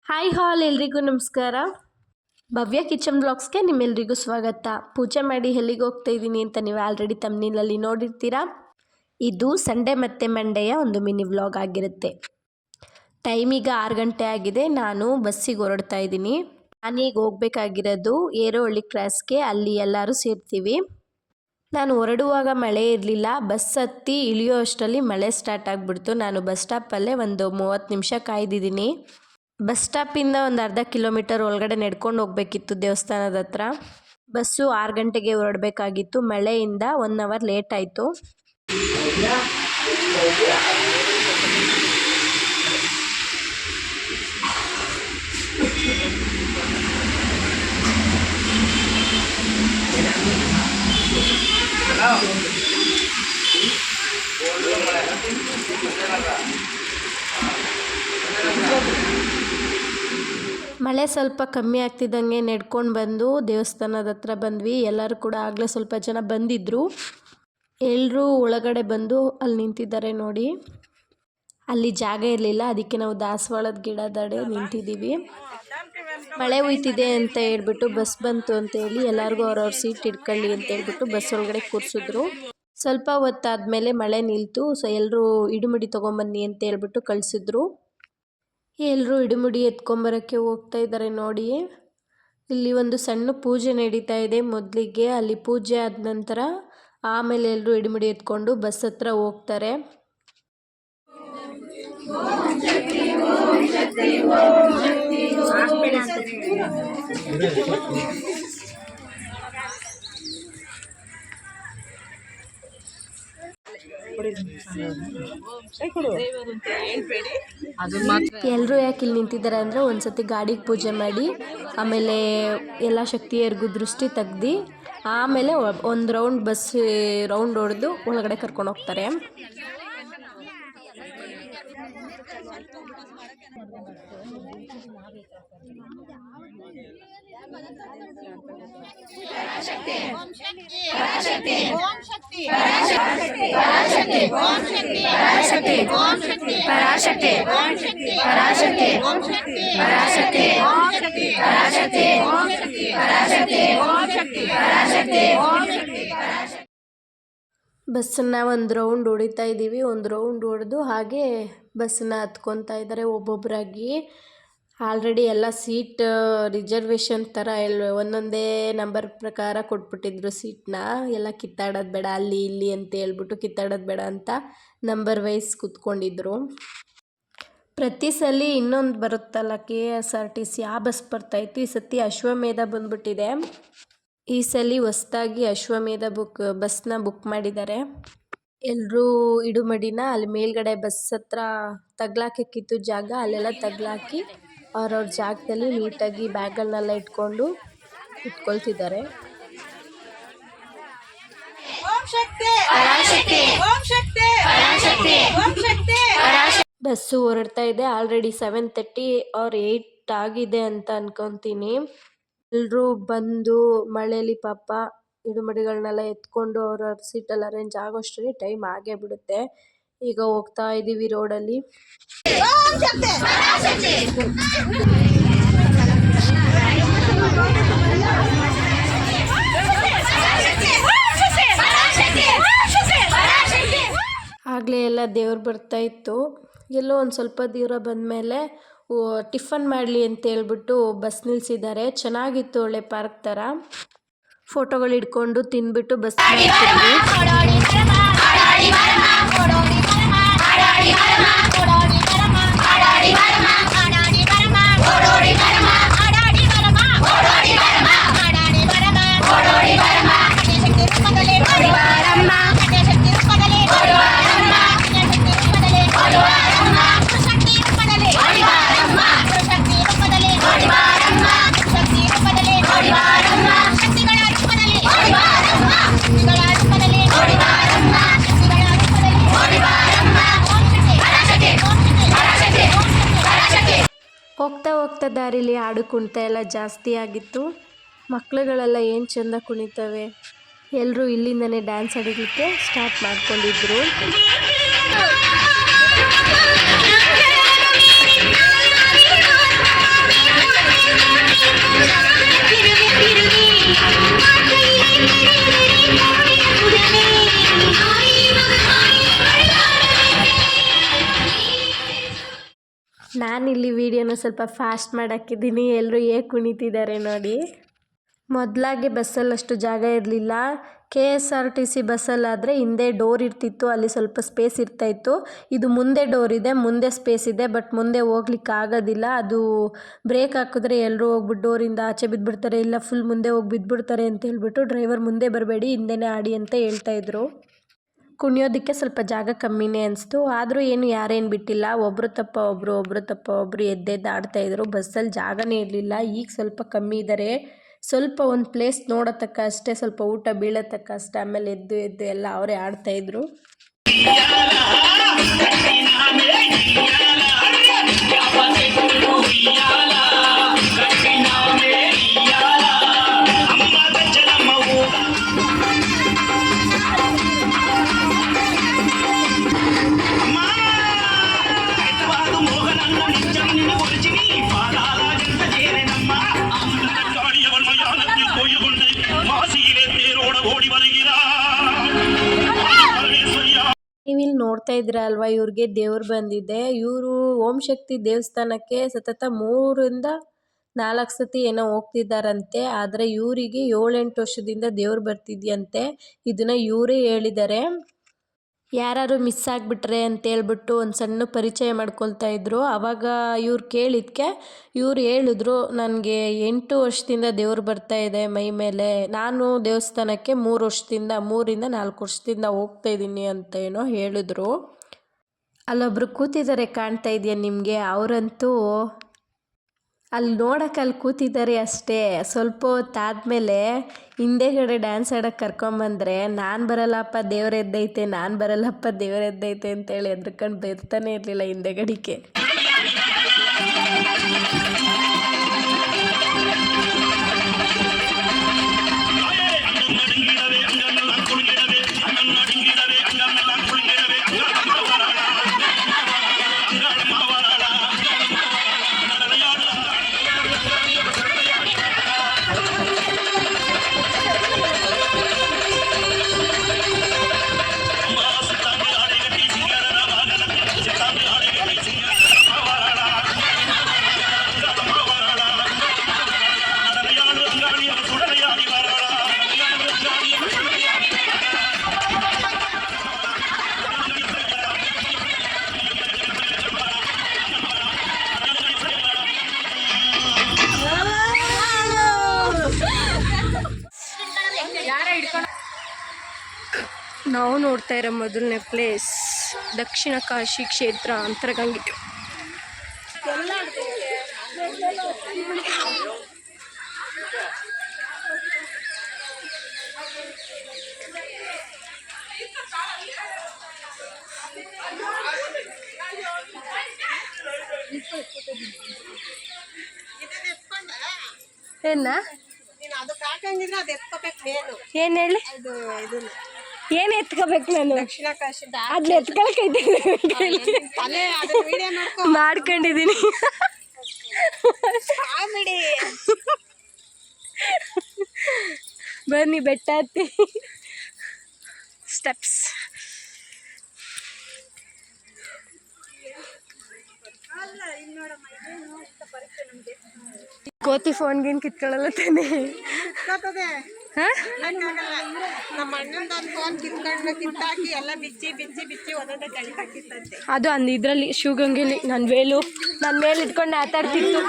Hi ಹಾಲ್ ಎಲ್ರಿಗೂ ನಮಸ್ಕಾರ. ಭವ್ಯ kitchen ಬ್ಲಾಗ್ಸ್ಗೆ ನಿಮ್ಮೆಲ್ರಿಗೂ ಸ್ವಾಗತ. ಪೂಜೆ ಮಾಡಿ ಎಲ್ಲಿಗೆ ಹೋಗ್ತಾ ಇದ್ದೀನಿ ಅಂತ ನೀವು ಆಲ್ರೆಡಿ ತಮ್ನಿಲಲ್ಲಿ ನೋಡಿರ್ತೀರಾ. ಇದು ಸಂಡೇ ಮತ್ತು ಮಂಡೆಯ ಒಂದು ಮಿನಿ ವ್ಲಾಗ್ ಆಗಿರುತ್ತೆ. ಟೈಮ್ ಈಗ 6 ಗಂಟೆ ಆಗಿದೆ. ನಾನು ಬಸ್ಸಿಗೆ ಹೊರಡ್ತಾ ಇದ್ದೀನಿ. ನಾನೀಗ ಹೋಗಬೇಕಾಗಿರೋದು ಏರೋಹಳ್ಳಿ ಕ್ರಾಸ್ಗೆ. ಅಲ್ಲಿ ಎಲ್ಲರೂ ಸೇರ್ತೀವಿ. ನಾನು ಹೊರಡುವಾಗ ಮಳೆ ಇರಲಿಲ್ಲ. ಬಸ್ ಹತ್ತಿ ಇಳಿಯೋ ಅಷ್ಟರಲ್ಲಿ ಮಳೆ ಸ್ಟಾರ್ಟ್ ಆಗಿಬಿಡ್ತು. ನಾನು ಬಸ್ ಸ್ಟಾಪಲ್ಲೇ ಒಂದು 30 ನಿಮಿಷ ಕಾಯ್ದಿದ್ದೀನಿ. ಬಸ್ ಸ್ಟಾಪಿಂದ ಒಂದು ಅರ್ಧ ಕಿಲೋಮೀಟರ್ ಒಳಗಡೆ ನಡ್ಕೊಂಡು ಹೋಗಬೇಕಿತ್ತು ದೇವಸ್ಥಾನದ ಹತ್ರ. ಬಸ್ಸು 6 ಗಂಟೆಗೆ ಹೊರಡಬೇಕಾಗಿತ್ತು. ಮಳೆಯಿಂದ 1 ಅವರ್ ಲೇಟ್ ಆಯಿತು. ಮಳೆ ಸ್ವಲ್ಪ ಕಮ್ಮಿ ಆಗ್ತಿದ್ದಂಗೆ ನಡ್ಕೊಂಡು ಬಂದು ದೇವಸ್ಥಾನದ ಹತ್ರ ಬಂದ್ವಿ. ಎಲ್ಲರೂ ಕೂಡ ಆಗಲೇ ಸ್ವಲ್ಪ ಜನ ಬಂದಿದ್ದರು. ಎಲ್ಲರೂ ಒಳಗಡೆ ಬಂದು ಅಲ್ಲಿ ನಿಂತಿದ್ದಾರೆ ನೋಡಿ. ಅಲ್ಲಿ ಜಾಗ ಇರಲಿಲ್ಲ, ಅದಕ್ಕೆ ನಾವು ದಾಸವಾಳದ ಗಿಡದಡೆ ನಿಂತಿದ್ದೀವಿ. ಮಳೆ ಹುಯ್ತಿದೆ ಅಂತ ಹೇಳ್ಬಿಟ್ಟು ಬಸ್ ಬಂತು ಅಂತೇಳಿ ಎಲ್ಲರಿಗೂ ಅವ್ರವ್ರ ಸೀಟ್ ಇಟ್ಕೊಳ್ಳಿ ಅಂತ ಹೇಳ್ಬಿಟ್ಟು ಬಸ್ ಒಳಗಡೆ ಕೂರಿಸಿದ್ರು. ಸ್ವಲ್ಪ ಹೊತ್ತಾದಮೇಲೆ ಮಳೆ ನಿಲ್ತು. ಎಲ್ಲರೂ ಇಡುಮುಡಿ ತೊಗೊಂಬನ್ನಿ ಅಂತ ಹೇಳ್ಬಿಟ್ಟು ಕಳಿಸಿದ್ರು. ಎಲ್ಲರೂ ಇಡುಮುಡಿ ಎತ್ಕೊಂಬರೋಕ್ಕೆ ಹೋಗ್ತಾ ಇದ್ದಾರೆ ನೋಡಿ. ಇಲ್ಲಿ ಒಂದು ಸಣ್ಣ ಪೂಜೆ ನಡೀತಾ ಇದೆ ಮೊದಲಿಗೆ. ಅಲ್ಲಿ ಪೂಜೆ ಆದ ನಂತರ ಆಮೇಲೆ ಎಲ್ಲರೂ ಇಡುಮುಡಿ ಎತ್ಕೊಂಡು ಬಸ್ ಹತ್ರ ಹೋಗ್ತಾರೆ. ಎಲ್ಲರೂ ಯಾಕೆ ಇಲ್ಲಿ ನಿಂತಿದ್ದಾರೆ ಅಂದರೆ ಒಂದ್ಸತಿ ಗಾಡಿಗೆ ಪೂಜೆ ಮಾಡಿ ಆಮೇಲೆ ಎಲ್ಲ ಶಕ್ತಿಯರಿಗೂ ದೃಷ್ಟಿ ತೆಗ್ದು ಆಮೇಲೆ ಒಂದು ರೌಂಡ್ ಬಸ್ ರೌಂಡ್ ಹೊಡೆದು ಒಳಗಡೆ ಕರ್ಕೊಂಡು ಹೋಗ್ತಾರೆ. ಬಸ್ಸನ್ನು ಒಂದು ರೌಂಡ್ ಹೊಡಿತಾ ಇದ್ದೀವಿ. ಒಂದು ರೌಂಡ್ ಹೊಡೆದು ಹಾಗೆ ಬಸ್ಸನ್ನು ಹತ್ಕೊತಾ ಇದ್ದಾರೆ ಒಬ್ಬೊಬ್ಬರಾಗಿ. ಆಲ್ರೆಡಿ ಎಲ್ಲ ಸೀಟ್ ರಿಸರ್ವೇಷನ್ ಥರ ಒಂದೊಂದೇ ನಂಬರ್ ಪ್ರಕಾರ ಕೊಟ್ಬಿಟ್ಟಿದ್ರು ಸೀಟ್ನ. ಎಲ್ಲ ಕಿತ್ತಾಡೋದು ಬೇಡ ಅಲ್ಲಿ ಇಲ್ಲಿ ಅಂತ ಹೇಳ್ಬಿಟ್ಟು ಕಿತ್ತಾಡೋದು ಬೇಡ ಅಂತ ನಂಬರ್ ವೈಸ್ ಕೂತ್ಕೊಂಡಿದ್ರು. ಪ್ರತಿ ಸಲ ಇನ್ನೊಂದು ಬರುತ್ತಲ್ಲ KSRTC ಆ ಬಸ್ ಬರ್ತಾಯಿತ್ತು. ಈ ಸತಿ ಅಶ್ವಮೇಧ ಬಂದ್ಬಿಟ್ಟಿದೆ. ಈ ಸಲ ಹೊಸ್ದಾಗಿ ಅಶ್ವಮೇಧ ಬಸ್ನ ಬುಕ್ ಮಾಡಿದ್ದಾರೆ. ಎಲ್ಲರೂ ಇಡುಮಡಿನ ಅಲ್ಲಿ ಮೇಲ್ಗಡೆ ಬಸ್ ಹತ್ರ ತಗ್ಲಾಕಿತ್ತು ಜಾಗ, ಅಲ್ಲೆಲ್ಲ ತಗ್ಲಾಕಿ ಅವ್ರವ್ರ ಜಾಗದಲ್ಲಿ ನೀಟಾಗಿ ಬ್ಯಾಗ್ಗಳನ್ನೆಲ್ಲ ಇಟ್ಕೊಂಡು ಇಟ್ಕೊಳ್ತಿದ್ದಾರೆ. ಬಸ್ಸು ಹೊರಡ್ತಾ ಇದೆ. ಆಲ್ರೆಡಿ 7:30 or 8 ಆಗಿದೆ ಅಂತ ಅನ್ಕೊತೀನಿ. ಎಲ್ಲರೂ ಬಂದು ಮಳೆಯಲ್ಲಿ ಪಾಪ ಇಡುಮಡಿಗಳನ್ನೆಲ್ಲ ಎತ್ಕೊಂಡು ಅವ್ರವ್ರ ಸೀಟಲ್ಲಿ ಅರೇಂಜ್ ಆಗೋಷ್ಟರಲ್ಲಿ ಟೈಮ್ ಆಗೇ ಬಿಡುತ್ತೆ. ಈಗ ಹೋಗ್ತಾ ಇದ್ದೀವಿ ರೋಡಲ್ಲಿ. ಆಗಲೇ ಎಲ್ಲ ದೇವ್ರು ಬರ್ತಾ ಇತ್ತು. ಎಲ್ಲೋ ಒಂದು ಸ್ವಲ್ಪ ದೂರ ಬಂದಮೇಲೆ ಟಿಫನ್ ಮಾಡಲಿ ಅಂತ ಹೇಳ್ಬಿಟ್ಟು ಬಸ್ ನಿಲ್ಲಿಸಿದ್ದಾರೆ. ಚೆನ್ನಾಗಿತ್ತು, ಒಳ್ಳೆ ಪಾರ್ಕ್ ಥರ. ಫೋಟೋಗಳು ಹಿಡ್ಕೊಂಡು ತಿಂದ್ಬಿಟ್ಟು ಬಸ್ ಹೋಗ್ತಾ ಹೋಗ್ತಾ ದಾರಿಲಿ ಹಾಡು ಕುಣಿತ ಎಲ್ಲ ಜಾಸ್ತಿ ಆಗಿತ್ತು. ಮಕ್ಕಳುಗಳೆಲ್ಲ ಏನು ಚೆಂದ ಕುಣಿತವೆ. ಎಲ್ಲರೂ ಇಲ್ಲಿಂದನೇ ಡ್ಯಾನ್ಸ್ ಆಡೋದಕ್ಕೆ ಸ್ಟಾರ್ಟ್ ಮಾಡ್ಕೊಂಡಿದ್ರು. ನಾನು ಸ್ವಲ್ಪ ಫಾಸ್ಟ್ ಮಾಡಿ ಹಾಕಿದ್ದೀನಿ. ಎಲ್ಲರೂ ಹೇಗೆ ಕುಣಿತಿದ್ದಾರೆ ನೋಡಿ. ಮೊದಲಾಗೆ ಬಸ್ಸಲ್ಲಿ ಅಷ್ಟು ಜಾಗ ಇರಲಿಲ್ಲ. KSRTC ಬಸ್ಸಲ್ಲಾದರೆ ಹಿಂದೆ ಡೋರ್ ಇರ್ತಿತ್ತು, ಅಲ್ಲಿ ಸ್ವಲ್ಪ ಸ್ಪೇಸ್ ಇರ್ತಾಯಿತ್ತು. ಇದು ಮುಂದೆ ಡೋರ್ ಇದೆ, ಮುಂದೆ ಸ್ಪೇಸ್ ಇದೆ, ಬಟ್ ಮುಂದೆ ಹೋಗ್ಲಿಕ್ಕೆ ಆಗೋದಿಲ್ಲ. ಅದು ಬ್ರೇಕ್ ಹಾಕಿದ್ರೆ ಎಲ್ಲರೂ ಹೋಗ್ಬಿಟ್ಟು ಡೋರಿಂದ ಆಚೆ ಬಿದ್ದುಬಿಡ್ತಾರೆ, ಇಲ್ಲ ಫುಲ್ ಮುಂದೆ ಹೋಗಿ ಬಿದ್ದುಬಿಡ್ತಾರೆ ಅಂತ ಹೇಳ್ಬಿಟ್ಟು ಡ್ರೈವರ್ ಮುಂದೆ ಬರಬೇಡಿ ಹಿಂದೆನೇ ಆಡಿ ಅಂತ ಹೇಳ್ತಾಯಿದ್ರು. ಕುಣಿಯೋದಕ್ಕೆ ಸ್ವಲ್ಪ ಜಾಗ ಕಮ್ಮಿನೇ ಅನಿಸ್ತು. ಆದರೂ ಏನು ಯಾರೇನು ಬಿಟ್ಟಿಲ್ಲ, ಒಬ್ಬರು ತಪ್ಪ ಒಬ್ಬರು ಎದ್ದೆದ್ದು ಆಡ್ತಾಯಿದ್ರು. ಬಸ್ಸಲ್ಲಿ ಜಾಗನೇ ಇರಲಿಲ್ಲ. ಈಗ ಸ್ವಲ್ಪ ಕಮ್ಮಿ ಇದ್ದಾರೆ. ಸ್ವಲ್ಪ ಒಂದು ಪ್ಲೇಸ್ ನೋಡೋತಕ್ಕ ಅಷ್ಟೇ, ಸ್ವಲ್ಪ ಊಟ ಬೀಳತಕ್ಕ ಅಷ್ಟೇ. ಆಮೇಲೆ ಎದ್ದು ಎಲ್ಲ ಅವರೇ ಆಡ್ತಾಯಿದ್ರು. ನೀವಿಲ್ಲಿ ನೋಡ್ತಾ ಇದ್ರ ಅಲ್ವಾ, ಇವ್ರಿಗೆ ದೇವ್ರು ಬಂದಿದೆ. ಇವರು ಓಂ ಶಕ್ತಿ ದೇವಸ್ಥಾನಕ್ಕೆ ಸತತ 3-4 ಸತಿ ಏನೋ ಹೋಗ್ತಿದ್ದಾರಂತೆ. ಆದರೆ ಇವರಿಗೆ 7-8 ವರ್ಷದಿಂದ ದೇವ್ರು ಬರ್ತಿದ್ಯಂತೆ. ಇದನ್ನ ಇವರೇ ಹೇಳಿದ್ದಾರೆ. ಯಾರು ಮಿಸ್ ಆಗಿಬಿಟ್ರೆ ಅಂತೇಳ್ಬಿಟ್ಟು ಒಂದು ಸಣ್ಣ ಪರಿಚಯ ಮಾಡ್ಕೊಳ್ತಾ ಇದ್ರು. ಆವಾಗ ಇವ್ರು ಕೇಳಿದ್ಕೆ ಇವ್ರು ಹೇಳಿದ್ರು, ನನಗೆ 8 ವರ್ಷದಿಂದ ದೇವ್ರು ಬರ್ತಾ ಇದೆ ಮೈ ಮೇಲೆ. ನಾನು ದೇವಸ್ಥಾನಕ್ಕೆ 3-4 ವರ್ಷದಿಂದ ಹೋಗ್ತಾ ಇದ್ದೀನಿ ಅಂತ ಏನೋ ಹೇಳಿದ್ರು. ಅಲ್ಲೊಬ್ರು ಕೂತಿದ್ದಾರೆ, ಕಾಣ್ತಾ ಇದೆಯಾ ನಿಮಗೆ? ಅವರಂತೂ ಅಲ್ಲಿ ನೋಡೋಕೆ ಅಲ್ಲಿ ಕೂತಿದ್ದಾರೆ ಅಷ್ಟೇ. ಸ್ವಲ್ಪ ಹೊತ್ತಾದಮೇಲೆ ಹಿಂದೆಗಡೆ ಡ್ಯಾನ್ಸ್ ಆಡೋಕ್ಕೆ ಕರ್ಕೊಂಬಂದರೆ, ನಾನು ಬರಲ್ಲಪ್ಪ ದೇವರೆದ್ದೈತೆ ಅಂತೇಳಿ ಎದ್ರಕೊಂಡು ಬರ್ತಾನೆ ಇರಲಿಲ್ಲ ಹಿಂದೆಗಡಿಕೆ. ನಾವು ನೋಡ್ತಾ ಇರೋ ಮೊದಲನೇ ಪ್ಲೇಸ್ ದಕ್ಷಿಣ ಕಾಶಿ ಕ್ಷೇತ್ರ ಅಂತರಗಂಗೆ. ಏನ ಏನ್ ಹೇಳಿ, ಏನ್ ಎತ್ಕೋಬೇಕು ನಾನು? ಅದ್ನ ಎತ್ಕೊಳಕೈತೆ ಮಾಡ್ಕೊಂಡಿದೀನಿ. ಬನ್ನಿ ಬೆಟ್ಟ ಹತ್ತಿ ಸ್ಟೆಪ್ಸ್. ಕೋತಿ ಫೋನ್ಗೇನು ಕಿತ್ಕೊಳ್ಳಲ್ಲ ತಾನೆ? ಅದು ಅಂದ್ ಇದ್ರಲ್ಲಿ ಶಿವಗಂಗೆಲಿ ನನ್ನ ವೇಲು ಇಟ್ಕೊಂಡು ಆಟಾಡ್ತಿತ್ತು.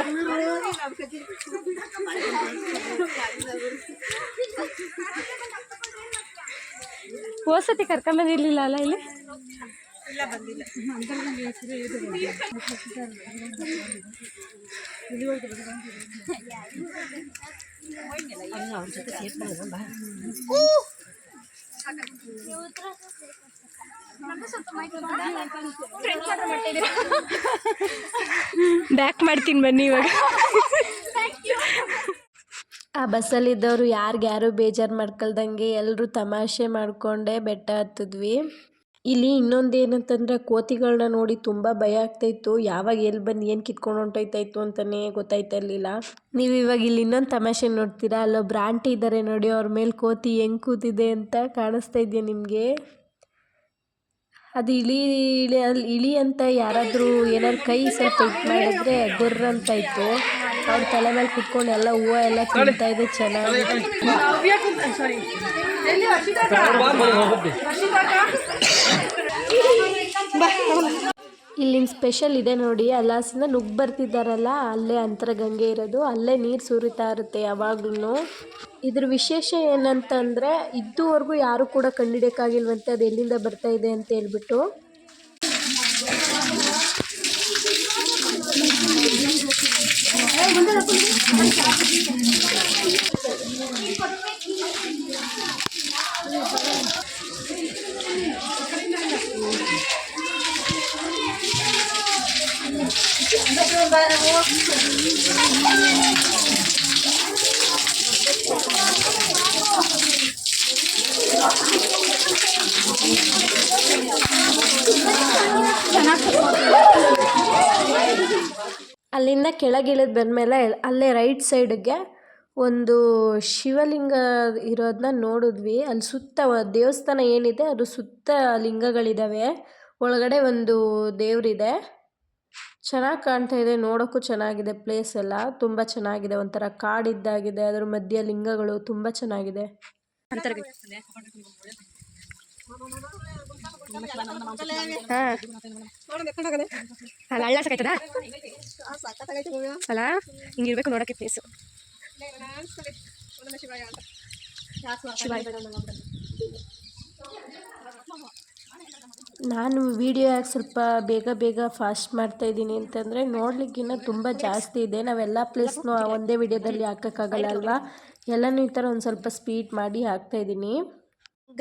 ಹೋಸತಿ ಕರ್ಕೊಂಬಂದಿರ್ಲಿಲ್ಲ ಅಲ್ಲ ಇಲ್ಲಿ? ಬ್ಯಾಕ್ ಮಾಡ್ತೀನಿ ಬನ್ನಿ ಇವಾಗ. ಆ ಬಸ್ಸಲ್ಲಿದ್ದವರು ಯಾರು ಬೇಜಾರು ಮಾಡ್ಕೊಳ್ದಂಗೆ ಎಲ್ಲರೂ ತಮಾಷೆ ಮಾಡಿಕೊಂಡೇ ಬೆಟ್ಟ ಹತ್ತಿದ್ವಿ. ಇಲ್ಲಿ ಇನ್ನೊಂದು ಏನಂತಂದರೆ ಕೋತಿಗಳನ್ನ ನೋಡಿ ತುಂಬ ಭಯ ಆಗ್ತಾಯಿತ್ತು. ಯಾವಾಗ ಎಲ್ಲಿ ಬಂದು ಏನು ಕಿತ್ಕೊಂಡು ಹೊಂಟೋಯ್ತಾಯಿತ್ತು ಅಂತಲೇ ಗೊತ್ತಾಯ್ತಾ ಇರಲಿಲ್ಲ. ನೀವು ಇವಾಗ ಇಲ್ಲಿ ಇನ್ನೊಂದು ತಮಾಷೆ ನೋಡ್ತೀರಾ, ಅಲ್ಲೊಬ್ರು ಆಂಟಿ ಇದ್ದಾರೆ ನೋಡಿ, ಅವ್ರ ಮೇಲೆ ಕೋತಿ ಹೆಂಗೆ ಕೂತಿದೆ ಅಂತ ಕಾಣಿಸ್ತಾ ಇದೆಯಾ ನಿಮಗೆ? ಅದು ಇಳಿ ಅಂತ ಯಾರಾದರೂ ಏನಾದ್ರು ಕೈ ಸ್ವಲ್ಪ ಇಟ್ಟು ಮಾಡಿದ್ರೆ ಗುರ್ರ ಅಂತ ಇತ್ತು. ಅವ್ರ ತಲೆ ಮೇಲೆ ಕುತ್ಕೊಂಡು ಎಲ್ಲ ಹೂವು ಎಲ್ಲ ತಿಂತಾ ಇದೆ, ಚೆನ್ನಾಗಿ. ಇಲ್ಲಿನ ಸ್ಪೆಷಲ್ ಇದೆ ನೋಡಿ, ಅಲ್ಲಾಸಿಂದ ನುಗ್ಗಿ ಬರ್ತಿದ್ದಾರಲ್ಲ, ಅಲ್ಲೇ ಅಂತರಗಂಗೆ ಇರೋದು, ಅಲ್ಲೇ ನೀರು ಸುರಿತಾ ಇರುತ್ತೆ ಯಾವಾಗ್ಲೂ. ಇದ್ರ ವಿಶೇಷ ಏನಂತಂದರೆ ಇದುವರೆಗೂ ಯಾರು ಕೂಡ ಕಂಡಿಡಿಯೋಕ್ಕಾಗಿಲ್ವಂತೆ ಅದು ಎಲ್ಲಿಂದ ಬರ್ತಾ ಇದೆ ಅಂತ ಹೇಳ್ಬಿಟ್ಟು. ಅಲ್ಲಿಂದ ಕೆಳಗಿಳಿದು ಬಂದಮೇಲೆ ಅಲ್ಲೇ ರೈಟ್ ಸೈಡ್ಗೆ ಒಂದು ಶಿವಲಿಂಗ ಇರೋದನ್ನ ನೋಡಿದ್ವಿ. ಅಲ್ಲಿ ಸುತ್ತ ದೇವಸ್ಥಾನ ಏನಿದೆ ಅದು ಸುತ್ತ ಲಿಂಗಗಳಿದ್ದಾವೆ. ಒಳಗಡೆ ಒಂದು ದೇವರಿದೆ, ಚೆನ್ನಾಗಿ ಕಾಣ್ತಾ ಇದೆ, ನೋಡೋಕ್ಕೂ ಚೆನ್ನಾಗಿದೆ. ಪ್ಲೇಸ್ ಎಲ್ಲ ತುಂಬ ಚೆನ್ನಾಗಿದೆ, ಒಂಥರ ಕಾಡಿದ್ದಾಗಿದೆ, ಅದ್ರ ಮಧ್ಯ ಲಿಂಗಗಳು ತುಂಬ ಚೆನ್ನಾಗಿದೆ. ಅಲ್ಲ ಸಾಕಾಯ್ತದ ಅಲ್ಲ, ಹಿಂಗಿರ್ಬೇಕು ನೋಡೋಕ್ಕೆ ಪ್ಲೇಸು. ನಾನು ವಿಡಿಯೋ ಯಾಕೆ ಸ್ವಲ್ಪ ಬೇಗ ಫಾಸ್ಟ್ ಮಾಡ್ತಾಯಿದ್ದೀನಿ ಅಂತಂದರೆ ನೋಡ್ಲಿಕ್ಕಿನ್ನ ತುಂಬ ಜಾಸ್ತಿ ಇದೆ. ನಾವೆಲ್ಲ ಪ್ಲೇಸ್ನೂ ಒಂದೇ ವಿಡಿಯೋದಲ್ಲಿ ಹಾಕೋಕ್ಕಾಗಲ್ಲ ಅಲ್ವಾ, ಎಲ್ಲನೂ ಈ ಥರ ಒಂದು ಸ್ವಲ್ಪ ಸ್ಪೀಡ್ ಮಾಡಿ ಹಾಕ್ತಾಯಿದ್ದೀನಿ.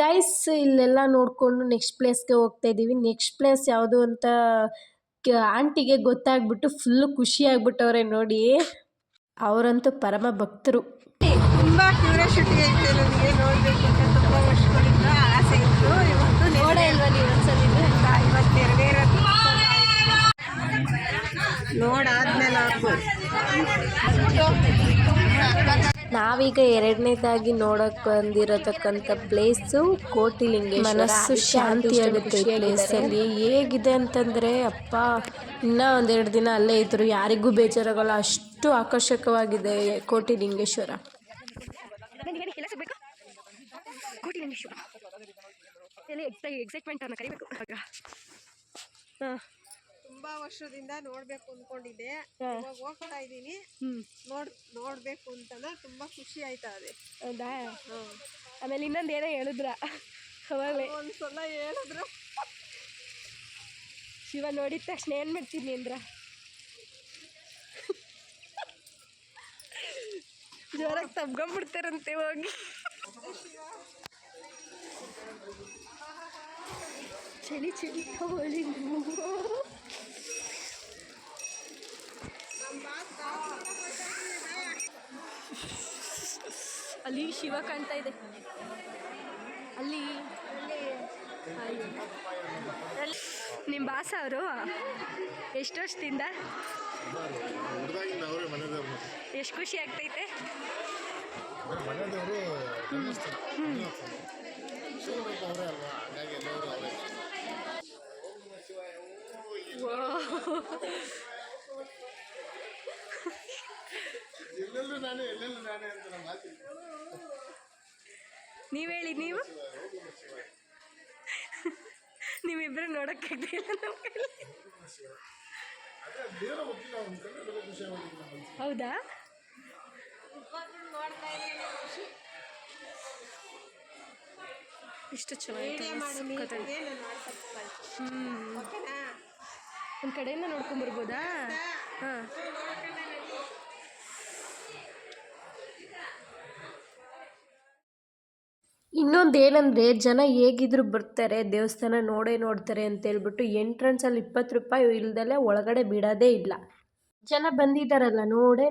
ಗೈಸ್, ಇಲ್ಲೆಲ್ಲ ನೋಡಿಕೊಂಡು ನೆಕ್ಸ್ಟ್ ಪ್ಲೇಸ್ಗೆ ಹೋಗ್ತಾ ಇದ್ದೀವಿ. ನೆಕ್ಸ್ಟ್ ಪ್ಲೇಸ್ ಯಾವುದು ಅಂತ ಆಂಟಿಗೆ ಗೊತ್ತಾಗ್ಬಿಟ್ಟು ಫುಲ್ಲು ಖುಷಿ ಆಗ್ಬಿಟ್ಟವ್ರೆ ನೋಡಿ. ಅವರಂತೂ ಪರಮ ಭಕ್ತರು. ತುಂಬ ಕ್ಯೂರಿಯಾಸಿಟಿ ಐತೆ ನನಗೆ, ನೋಡಬೇಕು ಅಂತ ತುಂಬ ವರ್ಷಗಳಿಂದ ಆಸೆ ಇತ್ತು. ಇವತ್ತು ನೋಡೇ ಇಲ್ವಾ ನೀವು ಒಂದ್ಸಲಿ? ಇವತ್ತು ನೆರವೇರೋದು ನೋಡಾದ್ಮೇಲೆ ನಾವೀಗ ಎರಡನೇದಾಗಿ ನೋಡಕ್ ಬಂದಿರತಕ್ಕಂಥ ಪ್ಲೇಸು ಕೋಟಿಲಿಂಗೇಶ್ವರ. ಮನಸ್ಸು ಶಾಂತಿ ಆಗುತ್ತೆ ಈ ಪ್ಲೇಸಲ್ಲಿ. ಹೇಗಿದೆ ಅಂತಂದರೆ ಅಪ್ಪ, ಇನ್ನೂ ಒಂದೆರಡು ದಿನ ಅಲ್ಲೇ ಇದ್ರು ಯಾರಿಗೂ ಬೇಜಾರಾಗಲ್ಲ, ಅಷ್ಟು ಆಕರ್ಷಕವಾಗಿದೆ ಕೋಟಿಲಿಂಗೇಶ್ವರ. ಕೋಟಿಲಿಂಗೇಶ್ವರ ಎಕ್ಸೈಟ್ಮೆಂಟ್ ಅನ್ನ ಕರಿಬೇಕು. ತುಂಬಾ ವರ್ಷದಿಂದ ನೋಡ್ಬೇಕು ಅನ್ಕೊಂಡಿದ್ದೆ, ಇವಾಗ ಹೋಗ್ತಾ ಇದ್ದೀನಿ. ನೋಡ್ಬೇಕು ಅಂತ ತುಂಬಾ ಖುಷಿ ಆಯ್ತಾ ಇದೆ. ಹೌದಾ? ಆಮೇಲೆ ಇನ್ನೊಂದು ಏನೋ ಹೇಳಿದ್ರ, ಅವಾಗಲೇ ಒಂದ್ಸಲ ಹೇಳಿದ್ರು. ಶಿವ ನೋಡಿದ ತಕ್ಷಣ ಏನ್ ಮಾಡ್ತೀನಿ ಅಂದ್ರ, ಜೋರಾಗಿ ತಬ್ಕೊಂಡ್ಬಿಡ್ತಾರಂತೆ ಹೋಗಿ. ಚಳಿ ತಗೊಳ್ಳಿ. ಅಲ್ಲಿ ಶಿವ ಕಾಣ್ತಾ ಇದೆ, ಅಲ್ಲಿ ನಿಮ್ಮ ಬಾಸ ಅವರು ಎಷ್ಟು ವರ್ಷದಿಂದ? ಎಷ್ಟು ಖುಷಿ ಆಗ್ತೈತೆ? ನೀವು ಹೇಳಿ, ನೀವಿಬ್ರು ನೋಡೋಕ್ಕಾಗ್ತಿಲ್ಲ ನಮ್ಮ ಕೈಲಿ. ಹೌದಾ? ಇಷ್ಟು ಚೆನ್ನಾಗಿದೆ. ಒಂದು ಕಡೆಯಿಂದ ನೋಡ್ಕೊಂಬರ್ಬೋದಾ? ಹಾಂ. ಇನ್ನೊಂದೇನೆಂದರೆ ಜನ ಹೇಗಿದ್ರು ಬರ್ತಾರೆ, ದೇವಸ್ಥಾನ ನೋಡ್ತಾರೆ ಅಂತೇಳ್ಬಿಟ್ಟು ಎಂಟ್ರೆನ್ಸಲ್ಲಿ 20 ರೂಪಾಯಿ ಇಲ್ದಲೆ ಒಳಗಡೆ ಬಿಡೋದೇ ಇಲ್ಲ. ಜನ ಬಂದಿದ್ದಾರಲ್ಲ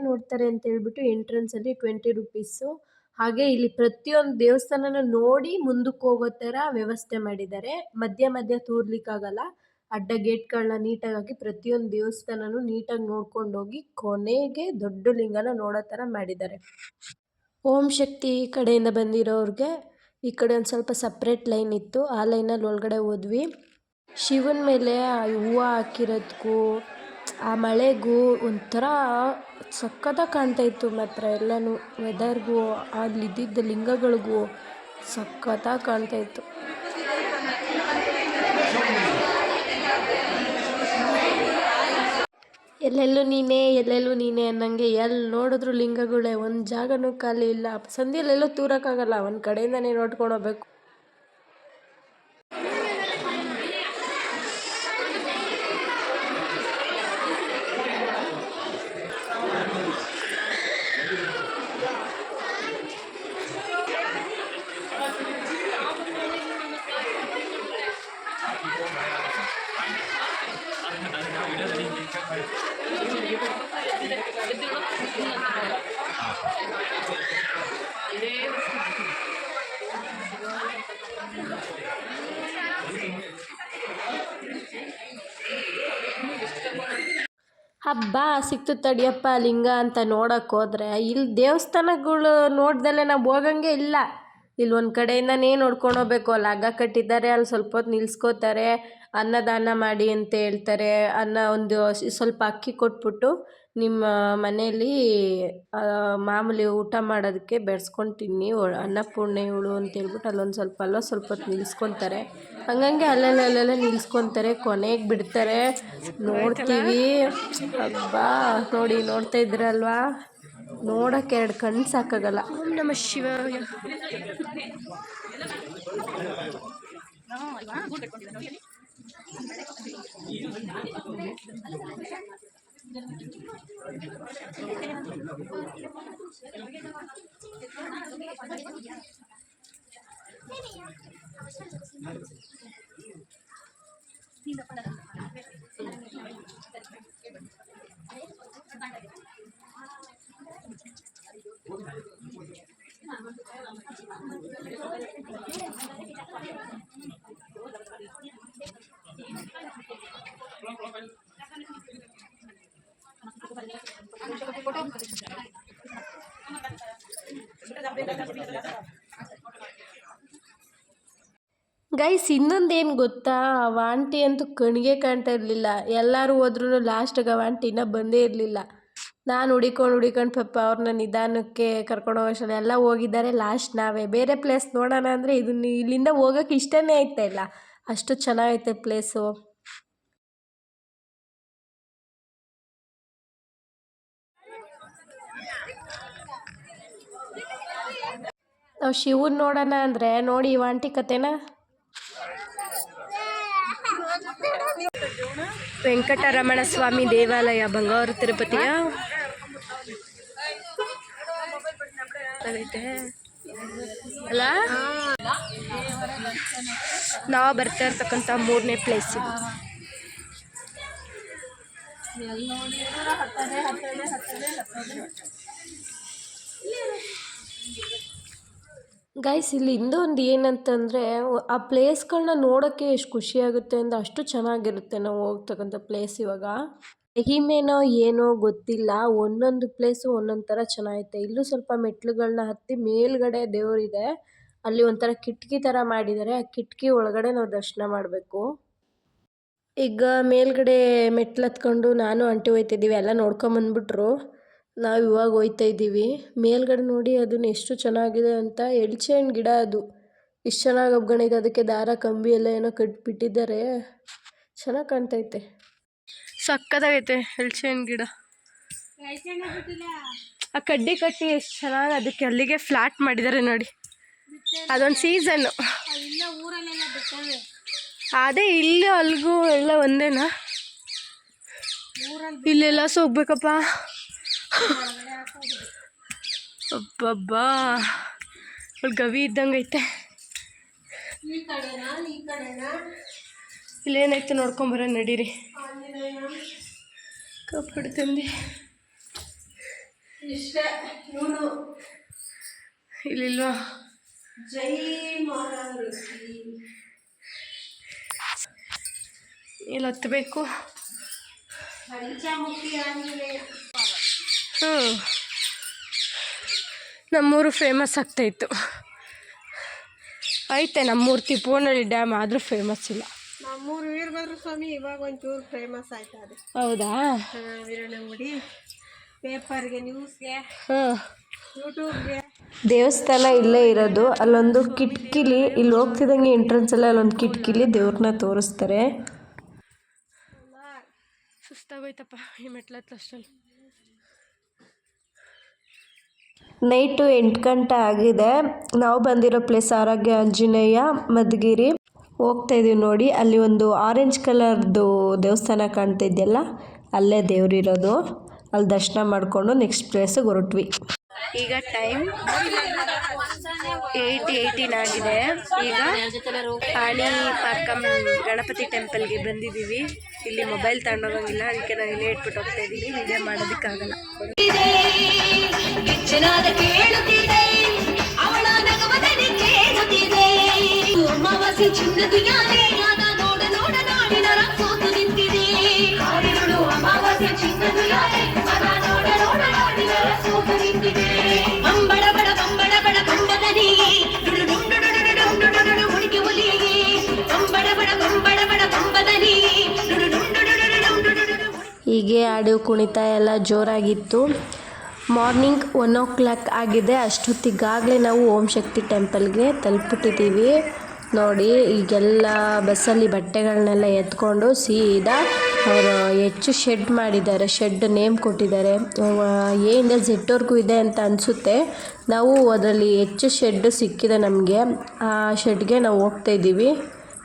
ನೋಡ್ತಾರೆ ಅಂತೇಳ್ಬಿಟ್ಟು ಎಂಟ್ರೆನ್ಸಲ್ಲಿ 20 ರುಪೀಸು. ಹಾಗೆ ಇಲ್ಲಿ ಪ್ರತಿಯೊಂದು ದೇವಸ್ಥಾನನ ನೋಡಿ ಮುಂದಕ್ಕೆ ಹೋಗೋ ಥರ ವ್ಯವಸ್ಥೆ ಮಾಡಿದ್ದಾರೆ. ಮಧ್ಯ ತೂರ್ಲಿಕ್ಕಾಗಲ್ಲ, ಅಡ್ಡ ಗೇಟ್ಗಳನ್ನ ನೀಟಾಗಿ ಹಾಕಿ ಪ್ರತಿಯೊಂದು ದೇವಸ್ಥಾನನೂ ನೀಟಾಗಿ ನೋಡ್ಕೊಂಡೋಗಿ ಕೊನೆಗೆ ದೊಡ್ಡ ಲಿಂಗನ ನೋಡೋ ಥರ ಮಾಡಿದ್ದಾರೆ. ಓಂ ಶಕ್ತಿ ಕಡೆಯಿಂದ ಬಂದಿರೋರಿಗೆ ಈ ಕಡೆ ಒಂದು ಸ್ವಲ್ಪ ಸಪ್ರೇಟ್ ಲೈನ್ ಇತ್ತು, ಆ ಲೈನಲ್ಲಿ ಒಳಗಡೆ ಹೋದ್ವಿ. ಶಿವನ ಮೇಲೆ ಆ ಹೂವು ಹಾಕಿರೋದಕ್ಕೂ ಆ ಮಳೆಗೂ ಒಂಥರ ಸಖತ್ತಾಗಿ ಕಾಣ್ತಾಯಿತ್ತು ಮಾತ್ರ ಎಲ್ಲನೂ. ವೆದರ್ಗೂ ಅಲ್ಲಿದ್ದಿದ್ದ ಲಿಂಗಗಳಿಗೂ ಸಖತ್ತಾಗಿ ಕಾಣ್ತಾಯಿತ್ತು. ಎಲ್ಲೆಲ್ಲೂ ನೀನೇ ಅನ್ನಂಗೆ ಎಲ್ಲಿ ನೋಡಿದ್ರು ಲಿಂಗಗಳೇ, ಒಂದು ಜಾಗನೂ ಖಾಲಿ ಇಲ್ಲ. ಸಂಧಿಯಲ್ಲೆಲ್ಲೂ ತೂರಕ್ಕಾಗಲ್ಲ, ಒಂದು ಕಡೆಯಿಂದನೇ ನೋಡ್ಕೊಂಡು ಹೋಗ್ಬೇಕು. ಹಬ್ಬ ಸಿಕ್ತು ತಡಿಯಪ್ಪ ಲಿಂಗ ಅಂತ ನೋಡೋಕೆ ಹೋದ್ರೆ ಇಲ್ಲಿ ದೇವಸ್ಥಾನಗಳು ನೋಡ್ದಲ್ಲೇ ನಾವು ಹೋಗಂಗೆ ಇಲ್ಲ. ಇಲ್ಲಿ ಒಂದು ಕಡೆಯಿಂದನೇ ನೋಡ್ಕೊಂಡು ಹೋಗ್ಬೇಕು. ಅಲ್ಲಿ ಹಗ್ಗ ಕಟ್ಟಿದ್ದಾರೆ, ಅಲ್ಲಿ ಸ್ವಲ್ಪ ಹೊತ್ತು ನಿಲ್ಲಿಸ್ಕೋತಾರೆ, ಅನ್ನದಾನ ಮಾಡಿ ಅಂತ ಹೇಳ್ತಾರೆ. ಒಂದು ಸ್ವಲ್ಪ ಅಕ್ಕಿ ಕೊಟ್ಬಿಟ್ಟು ನಿಮ್ಮ ಮನೇಲಿ ಮಾಮೂಲಿ ಊಟ ಮಾಡೋದಕ್ಕೆ ಬೆಳೆಸ್ಕೊಂಡು ತಿನ್ನಿ, ಅನ್ನಪೂರ್ಣೆ ಇವಳು ಅಂತೇಳ್ಬಿಟ್ಟು ಅಲ್ಲೊಂದು ಸ್ವಲ್ಪ ಹೊತ್ತು ನಿಲ್ಲಿಸ್ಕೊತಾರೆ. ಹಂಗಂಗೆ ಅಲ್ಲೆಲ್ಲ ನಿಲ್ಲಿಸ್ಕೊತಾರೆ, ಕೊನೆಗೆ ಬಿಡ್ತಾರೆ, ನೋಡ್ತೀವಿ. ಹಬ್ಬ ನೋಡಿ, ನೋಡ್ತಾ ಇದ್ರಲ್ವಾ, ನೋಡೋಕ್ಕೆ 2 ಕಣ್ಣು ಸಾಕಾಗಲ್ಲ. ಓಂ ನಮಃ ಶಿವಾಯ. ಗೈಸ್, ಇನ್ನೊಂದೇನು ಗೊತ್ತಾ, ಆ ಆಂಟಿ ಅಂತೂ ಕಣ್ಣಿಗೆ ಕಾಣ್ತಾ ಇರಲಿಲ್ಲ. ಎಲ್ಲರೂ ಹೋದ್ರೂ ಲಾಸ್ಟಿಗೆ ಆ ಆಂಟಿ ಇನ್ನೂ ಬಂದೇ ಇರಲಿಲ್ಲ. ನಾನು ಹುಡಿಕೊಂಡು ಪಾಪ ಅವ್ರನ್ನ ನಿಧಾನಕ್ಕೆ ಕರ್ಕೊಂಡು ಹೋಗೋಷ್ಟರಲ್ಲಿ ಎಲ್ಲ ಹೋಗಿದ್ದಾರೆ. ಲಾಸ್ಟ್ ನಾವೇ ಬೇರೆ ಪ್ಲೇಸ್ ನೋಡೋಣ ಅಂದರೆ ಇಲ್ಲಿಂದ ಹೋಗೋಕ್ಕೆ ಇಷ್ಟನೇ ಆಯ್ತಾ ಇಲ್ಲ, ಅಷ್ಟು ಚೆನ್ನಾಗೈತೆ ಪ್ಲೇಸು. ನಾವು ಶಿವನ್ ನೋಡೋಣ ಅಂದರೆ ನೋಡಿ ಈ ಆಂಟಿ ಕತೆನ. ವೆಂಕಟರಮಣ ಸ್ವಾಮಿ ದೇವಾಲಯ, ಬಂಗಾರು ತಿರುಪತಿಯ ಅಲ್ಲ, ನಾವು ಬರ್ತಾ ಇರ್ತಕ್ಕಂಥ 3ನೇ ಪ್ಲೇಸ್ ಇದು. ಗೈಸ್, ಇಲ್ಲಿ ಇನ್ನೊಂದು ಏನಂತಂದರೆ, ಆ ಪ್ಲೇಸ್ಗಳನ್ನ ನೋಡೋಕ್ಕೆ ಎಷ್ಟು ಖುಷಿಯಾಗುತ್ತೆ ಅಂದರೆ ಅಷ್ಟು ಚೆನ್ನಾಗಿರುತ್ತೆ ನಾವು ಹೋಗ್ತಕ್ಕಂಥ ಪ್ಲೇಸ್. ಇವಾಗ ಮಹಿಮೇನೋ ಏನೋ ಗೊತ್ತಿಲ್ಲ, ಒಂದೊಂದು ಪ್ಲೇಸು ಒಂದೊಂದು ಥರ ಚೆನ್ನಾಗೈತೆ. ಇಲ್ಲೂ ಸ್ವಲ್ಪ ಮೆಟ್ಲುಗಳನ್ನ ಹತ್ತಿ ಮೇಲ್ಗಡೆ ದೇವರಿದೆ, ಅಲ್ಲಿ ಒಂಥರ ಕಿಟಕಿ ಥರ ಮಾಡಿದ್ದಾರೆ. ಆ ಕಿಟಕಿ ಒಳಗಡೆ ನಾವು ದರ್ಶನ ಮಾಡಬೇಕು. ಈಗ ಮೇಲ್ಗಡೆ ಮೆಟ್ಲು ಹತ್ಕೊಂಡು ನಾನು ಆಂಟಿ ಹೋಗ್ತಿದ್ದೀವಿ, ಎಲ್ಲ ನೋಡ್ಕೊಂಬಂದ್ಬಿಟ್ರು. ನಾವು ಇವಾಗ ಹೋಗ್ತಾ ಇದ್ದೀವಿ ಮೇಲ್ಗಡೆ. ನೋಡಿ ಅದನ್ನು ಎಷ್ಟು ಚೆನ್ನಾಗಿದೆ ಅಂತ. ಎಳ್ಚೆ ಹಣ್ಣು ಗಿಡ ಅದು ಎಷ್ಟು ಚೆನ್ನಾಗಿ ಒಪ್ಕೊಂಡಿದೆ. ಅದಕ್ಕೆ ದಾರ ಕಂಬಿ ಎಲ್ಲ ಏನೋ ಕಟ್ಬಿಟ್ಟಿದ್ದಾರೆ, ಚೆನ್ನಾಗಿ ಕಾಣ್ತೈತೆ. ಸಕ್ಕತ್ತಾಗೈತೆ ಎಳ್ಚೆ ಹಣ್ಣು ಗಿಡ. ಆ ಕಡ್ಡಿ ಕಟ್ಟಿ ಎಷ್ಟು ಚೆನ್ನಾಗಿ ಅದಕ್ಕೆ ಅಲ್ಲಿಗೆ ಫ್ಲಾಟ್ ಮಾಡಿದ್ದಾರೆ ನೋಡಿ. ಅದೊಂದು ಸೀಸನ್ನು. ಅದೇ ಇಲ್ಲಿ ಅಲ್ಲಿಗೂ ಎಲ್ಲ ಒಂದೇನಾ? ಇಲ್ಲೆಲ್ಲ ಹೋಗ್ಬೇಕಪ್ಪ. ಅಬ್ಬಬ್ಬಾ, ಗವಿ ಇದ್ದಂಗೆ ಐತೆ. ಇಲ್ಲೇನೈತೆ ನೋಡ್ಕೊಂಬರ ನಡೀರಿ. ಕಪ್ಪಡು ತಂದು ಇಲ್ಲಿಲ್ವಾ? ಜೈ ಇಲ್ಲಿ ಹತ್ತಬೇಕು. ನಮ್ಮೂರು ಫೇಮಸ್ ಆಗ್ತಾಯಿತ್ತು. ಐತೆ ನಮ್ಮೂರು ತಿಪೋನಹಳ್ಳಿ ಡ್ಯಾಮ್, ಆದರೂ ಫೇಮಸ್ ಇಲ್ಲ. ನಮ್ಮೂರು ವೀರಭದ್ರ ಸ್ವಾಮಿ ಇವಾಗ ಒಂಚೂರು ಫೇಮಸ್ ಆಯ್ತಾ ಅದು. ಹೌದಾ? ವೀರಣ್ಣಗುಡಿ ಪೇಪರ್ಗೆ, ನ್ಯೂಸ್ಗೆ, ಹಾಂ. ಯೂಟ್ಯೂಬ್ಗೆ. ದೇವಸ್ಥಾನ ಇಲ್ಲೇ ಇರೋದು. ಅಲ್ಲೊಂದು ಕಿಟಕಿಲಿ, ಇಲ್ಲಿ ಹೋಗ್ತಿದ್ದಂಗೆ ಎಂಟ್ರೆನ್ಸಲ್ಲಿ ಅಲ್ಲೊಂದು ಕಿಟಕಿಲಿ ದೇವ್ರನ್ನ ತೋರಿಸ್ತಾರೆ. ಸುಸ್ತಾಗೋಯ್ತಪ್ಪ ಈ ಮೆಟ್ಲತ್ತು ಅಷ್ಟಲ್ಲಿ. ನೈಟು 8 ಗಂಟೆ ಆಗಿದೆ. ನಾವು ಬಂದಿರೋ ಪ್ಲೇಸ್ ಆರೋಗ್ಯ ಆಂಜನೇಯ ಮಧುಗಿರಿ. ಹೋಗ್ತಾ ಇದೀವಿ ನೋಡಿ, ಅಲ್ಲಿ ಒಂದು ಆರೆಂಜ್ ಕಲರ್ದು ದೇವಸ್ಥಾನ ಕಾಣ್ತಾ ಇದೆಯಲ್ಲ, ಅಲ್ಲೇ ದೇವ್ರಿರೋದು. ಅಲ್ಲಿ ದರ್ಶನ ಮಾಡಿಕೊಂಡು ನೆಕ್ಸ್ಟ್ ಪ್ಲೇಸಿಗೆ ಹೊರಟ್ವಿ. ಈಗ ಟೈಮ್ 8:18 ಆಗಿದೆ. ಈಗ ಆಣಿ ಪಾರ್ಕಂ ಗಣಪತಿ ಟೆಂಪಲ್ಗೆ ಬಂದಿದ್ದೀವಿ. ಇಲ್ಲಿ ಮೊಬೈಲ್ ತಗೊಂಡೋಗಂಗಿಲ್ಲ, ಅದಕ್ಕೆ ನಾನು ಇಲ್ಲೇ ಇಟ್ಬಿಟ್ಟು ಹೋಗ್ತಾ ಇದ್ದೀವಿ. ವಿಡಿಯೋ ಮಾಡೋದಕ್ಕಾಗಲ್ಲ. ಹೀಗೆ ಹಾಡು ಕುಣಿತ ಎಲ್ಲ ಜೋರಾಗಿತ್ತು. ಮಾರ್ನಿಂಗ್ 1 ಆಗಿದೆ. ಅಷ್ಟೊತ್ತಿಗಾಗಲೇ ನಾವು ಓಂ ಶಕ್ತಿ ಟೆಂಪಲ್ಗೆ ತಲುಪಿಟ್ಟಿದ್ದೀವಿ. ನೋಡಿ, ಈಗೆಲ್ಲ ಬಸ್ಸಲ್ಲಿ ಬಟ್ಟೆಗಳನ್ನೆಲ್ಲ ಎತ್ಕೊಂಡು ಸೀದಾ ಅವರು ಹೆಚ್ಚು ಶೆಡ್ ಮಾಡಿದ್ದಾರೆ. ಶೆಡ್ ನೇಮ್ ಕೊಟ್ಟಿದ್ದಾರೆ. ಎಯಿಂದ ಝೆಡ್ವರೆಗೂ ಇದೆ ಅಂತ ಅನಿಸುತ್ತೆ. ನಾವು ಅದರಲ್ಲಿ ಹೆಚ್ಚು ಶೆಡ್ ಸಿಕ್ಕಿದೆ ನಮಗೆ. ಆ ಶೆಡ್ಗೆ ನಾವು ಹೋಗ್ತಾ ಇದ್ದೀವಿ.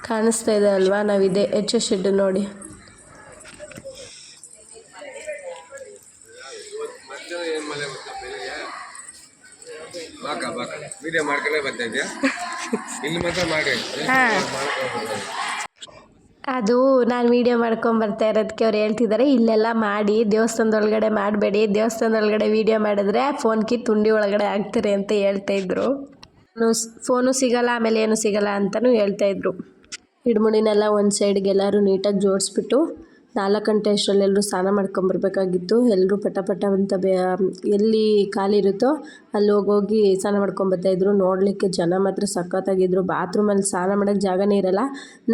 ಕಾಣಿಸ್ತಾ ಇದೆ ಅಲ್ವಾ, ನಾವಿದೆ ಹೆಚ್ಚು ಶೆಡ್ ನೋಡಿ. ಅದು ನಾನು ವೀಡಿಯೋ ಮಾಡ್ಕೊಂಬರ್ತಾ ಇರೋದಕ್ಕೆ ಅವ್ರು ಹೇಳ್ತಿದ್ದಾರೆ, ಇಲ್ಲೆಲ್ಲ ಮಾಡಿ ದೇವಸ್ಥಾನದೊಳಗಡೆ ಮಾಡಬೇಡಿ, ದೇವಸ್ಥಾನದೊಳಗಡೆ ವೀಡಿಯೋ ಮಾಡಿದ್ರೆ ಫೋನ್ ಕಿ ತುಂಡಿ ಒಳಗಡೆ ಹಾಕ್ತಾರೆ ಅಂತ ಹೇಳ್ತಾಯಿದ್ರು. ಫೋನು ಸಿಗಲ್ಲ, ಆಮೇಲೆ ಏನು ಸಿಗಲ್ಲ ಅಂತಲೂ ಹೇಳ್ತಾಯಿದ್ರು. ಹಿಡ್ಮುಡಿನೆಲ್ಲ ಒಂದು ಸೈಡ್ಗೆ ಎಲ್ಲರೂ ನೀಟಾಗಿ ಜೋಡಿಸ್ಬಿಟ್ಟು 4 ಗಂಟೆ ಅಷ್ಟರಲ್ಲಿ ಎಲ್ಲರೂ ಸ್ನಾನ ಮಾಡ್ಕೊಂಬರ್ಬೇಕಾಗಿತ್ತು. ಎಲ್ಲರೂ ಪಟ ಅಂತ ಎಲ್ಲಿ ಕಾಲಿರುತ್ತೋ ಅಲ್ಲಿ ಹೋಗಿ ಸ್ನಾನ ಮಾಡ್ಕೊಂಬರ್ತಾಯಿದ್ರು. ನೋಡಲಿಕ್ಕೆ ಜನ ಮಾತ್ರ ಸಖತ್ತಾಗಿದ್ರು. ಬಾತ್ರೂಮಲ್ಲಿ ಸ್ನಾನ ಮಾಡೋಕ್ಕೆ ಜಾಗನೇ ಇರಲ್ಲ.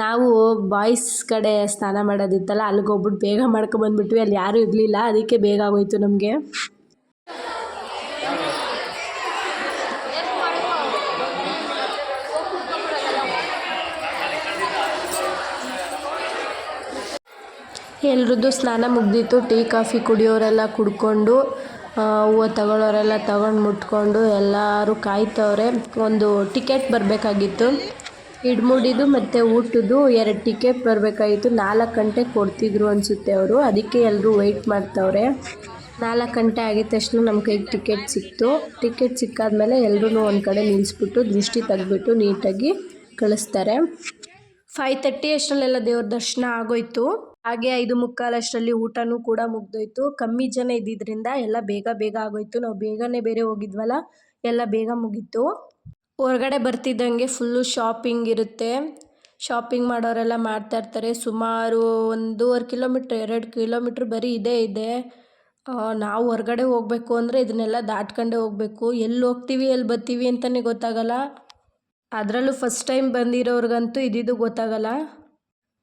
ನಾವು ಬಾಯ್ಸ್ ಕಡೆ ಸ್ನಾನ ಮಾಡೋದಿತ್ತಲ್ಲ, ಅಲ್ಲಿಗೆ ಹೋಗ್ಬಿಟ್ಟು ಬೇಗ ಮಾಡ್ಕೊಂಬಂದ್ಬಿಟ್ವಿ. ಅಲ್ಲಿ ಯಾರೂ ಇರಲಿಲ್ಲ, ಅದಕ್ಕೆ ಬೇಗ ಆಗೋಯ್ತು ನಮಗೆ. ಎಲ್ರದ್ದು ಸ್ನಾನ ಮುಗ್ದಿತ್ತು. ಟೀ ಕಾಫಿ ಕುಡಿಯೋರೆಲ್ಲ ಕುಡ್ಕೊಂಡು, ಹೂವು ತಗೊಳ್ಳೋರೆಲ್ಲ ತಗೊಂಡು ಮುಟ್ಕೊಂಡು ಎಲ್ಲರೂ ಕಾಯ್ತವ್ರೆ. ಒಂದು ಟಿಕೆಟ್ ಬರಬೇಕಾಗಿತ್ತು. ಇಡ್ಮುಡಿದು ಮತ್ತು ಊಟದ್ದು 2 ಟಿಕೆಟ್ ಬರಬೇಕಾಗಿತ್ತು. 4 ಗಂಟೆಗೆ ಕೊಡ್ತಿದ್ರು ಅನಿಸುತ್ತೆ ಅವರು, ಅದಕ್ಕೆ ಎಲ್ಲರೂ ವೆಯ್ಟ್ ಮಾಡ್ತವ್ರೆ. 4 ಗಂಟೆ ಆಗಿದ ತಕ್ಷಣ ನಮ್ಮ ಕೈಗೆ ಟಿಕೆಟ್ ಸಿಕ್ತು. ಟಿಕೆಟ್ ಸಿಕ್ಕಾದ್ಮೇಲೆ ಎಲ್ಲರೂ ಒಂದು ಕಡೆ ನಿಲ್ಲಿಸ್ಬಿಟ್ಟು ದೃಷ್ಟಿ ತೆಗೆದ್ಬಿಟ್ಟು ನೀಟಾಗಿ ಕಳಿಸ್ತಾರೆ. 5:30 ಅಷ್ಟರಲ್ಲೆಲ್ಲ ದೇವ್ರ ದರ್ಶನ ಆಗೋಯ್ತು. ಹಾಗೆ 5:45 ಅಷ್ಟರಲ್ಲಿ ಊಟನೂ ಕೂಡ ಮುಗ್ದೋಯ್ತು. ಕಮ್ಮಿ ಜನ ಇದ್ದಿದ್ದರಿಂದ ಎಲ್ಲ ಬೇಗ ಆಗೋಯ್ತು. ನಾವು ಬೇಗನೆ ಬೇರೆ ಹೋಗಿದ್ವಲ್ಲ, ಎಲ್ಲ ಬೇಗ ಮುಗೀತು. ಹೊರಗಡೆ ಬರ್ತಿದ್ದಂಗೆ ಫುಲ್ಲು ಶಾಪಿಂಗ್ ಇರುತ್ತೆ. ಶಾಪಿಂಗ್ ಮಾಡೋರೆಲ್ಲ ಮಾಡ್ತಾಯಿರ್ತಾರೆ. ಸುಮಾರು 1.5 ಕಿಲೋಮೀಟ್ರ್ 2 ಕಿಲೋಮೀಟ್ರ್ ಬರೀ ಇದೆ. ನಾವು ಹೊರಗಡೆ ಹೋಗಬೇಕು ಅಂದರೆ ಇದನ್ನೆಲ್ಲ ದಾಟ್ಕೊಂಡೇ ಹೋಗಬೇಕು. ಎಲ್ಲಿ ಹೋಗ್ತೀವಿ ಎಲ್ಲಿ ಬರ್ತೀವಿ ಅಂತಲೇ ಗೊತ್ತಾಗಲ್ಲ. ಅದರಲ್ಲೂ ಫಸ್ಟ್ ಟೈಮ್ ಬಂದಿರೋರ್ಗಂತೂ ಇದ್ದಿದ್ದು ಗೊತ್ತಾಗಲ್ಲ.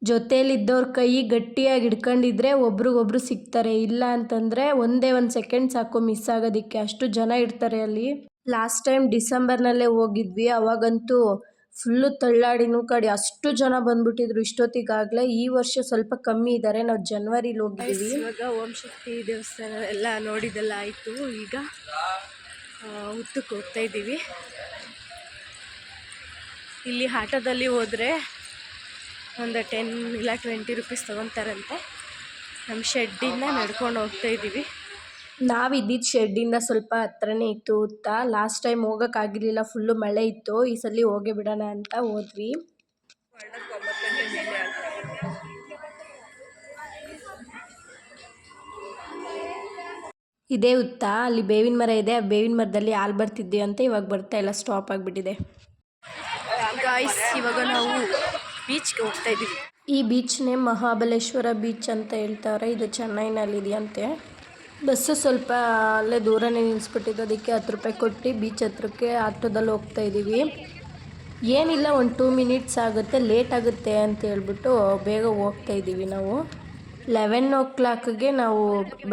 ಜೊತೇಲಿದ್ದವ್ರ ಕೈ ಗಟ್ಟಿಯಾಗಿ ಹಿಡ್ಕೊಂಡಿದ್ರೆ ಒಬ್ರಿಗೊಬ್ರು ಸಿಗ್ತಾರೆ. ಇಲ್ಲ ಅಂತಂದರೆ ಒಂದೇ 1 ಸೆಕೆಂಡ್ ಸಾಕು ಮಿಸ್ ಆಗೋದಕ್ಕೆ, ಅಷ್ಟು ಜನ ಇರ್ತಾರೆ ಅಲ್ಲಿ. ಲಾಸ್ಟ್ ಟೈಮ್ ಡಿಸೆಂಬರ್ನಲ್ಲೇ ಹೋಗಿದ್ವಿ, ಅವಾಗಂತೂ ಫುಲ್ಲು ತಳ್ಳಾಡಿನೂ ಕಡೆ ಅಷ್ಟು ಜನ ಬಂದ್ಬಿಟ್ಟಿದ್ರು ಇಷ್ಟೊತ್ತಿಗಾಗಲೇ. ಈ ವರ್ಷ ಸ್ವಲ್ಪ ಕಮ್ಮಿ ಇದ್ದಾರೆ. ನಾವು ಜನವರಿಲಿ ಹೋಗಿದ್ದೀವಿ. ಇವಾಗ ಓಂ ಶಕ್ತಿ ದೇವಸ್ಥಾನ ಎಲ್ಲ ನೋಡಿದೆಲ್ಲ ಆಯಿತು. ಈಗ ಉತ್ತಕ್ಕೆ ಹೋಗ್ತಾ ಇದ್ದೀವಿ. ಇಲ್ಲಿ ಆಟೋದಲ್ಲಿ ಹೋದರೆ ಒಂದು 10 ಇಲ್ಲ 20 ರೂಪೀಸ್ ತೊಗೊತಾರಂತೆ. ನಮ್ಮ ಶೆಡ್ಡಿಂದ ನಡ್ಕೊಂಡು ಹೋಗ್ತಾ ಇದ್ದೀವಿ. ನಾವಿದ್ದಿದ್ದು ಶೆಡ್ಡಿಂದ ಸ್ವಲ್ಪ ಹತ್ರನೇ ಇತ್ತು ಉತ್ತ. ಲಾಸ್ಟ್ ಟೈಮ್ ಹೋಗೋಕ್ಕಾಗಿರಲಿಲ್ಲ, ಫುಲ್ಲು ಮಳೆ ಇತ್ತು. ಈ ಸಲ ಹೋಗೇ ಬಿಡೋಣ ಅಂತ ಹೋದ್ವಿ. ಇದೇ ಉತ್ತ. ಅಲ್ಲಿ ಬೇವಿನ ಮರ ಇದೆ. ಆ ಬೇವಿನ ಮರದಲ್ಲಿ ಹಾಲು ಬರ್ತಿದ್ದೀವಿ ಅಂತ ಇವಾಗ ಬರ್ತಾ ಇಲ್ಲ, ಸ್ಟಾಪ್ ಆಗಿಬಿಟ್ಟಿದೆ. ಗಾಯ್ಸ್, ಇವಾಗ ನಾವು ಬೀಚ್ಗೆ ಹೋಗ್ತಾ ಇದ್ದೀವಿ. ಈ ಬೀಚ್ನೇ ಮಹಾಬಲೇಶ್ವರ ಬೀಚ್ ಅಂತ ಹೇಳ್ತಾರೆ. ಇದು ಚೆನ್ನೈನಲ್ಲಿದೆಯಂತೆ. ಬಸ್ಸು ಸ್ವಲ್ಪ ಅಲ್ಲೇ ದೂರನೇ ನಿಲ್ಲಿಸ್ಬಿಟ್ಟಿದ್ದು, ಅದಕ್ಕೆ 10 ರೂಪಾಯಿ ಕೊಟ್ಟು ಬೀಚ್ ಹತ್ರಕ್ಕೆ ಆಟೋದಲ್ಲಿ ಹೋಗ್ತಾ ಇದ್ದೀವಿ. ಏನಿಲ್ಲ, ಒಂದು 2 ಮಿನಿಟ್ಸ್ ಆಗುತ್ತೆ, ಲೇಟ್ ಆಗುತ್ತೆ ಅಂತ ಹೇಳ್ಬಿಟ್ಟು ಬೇಗ ಹೋಗ್ತಾ ಇದ್ದೀವಿ ನಾವು. 11 o'clockಗೆ ನಾವು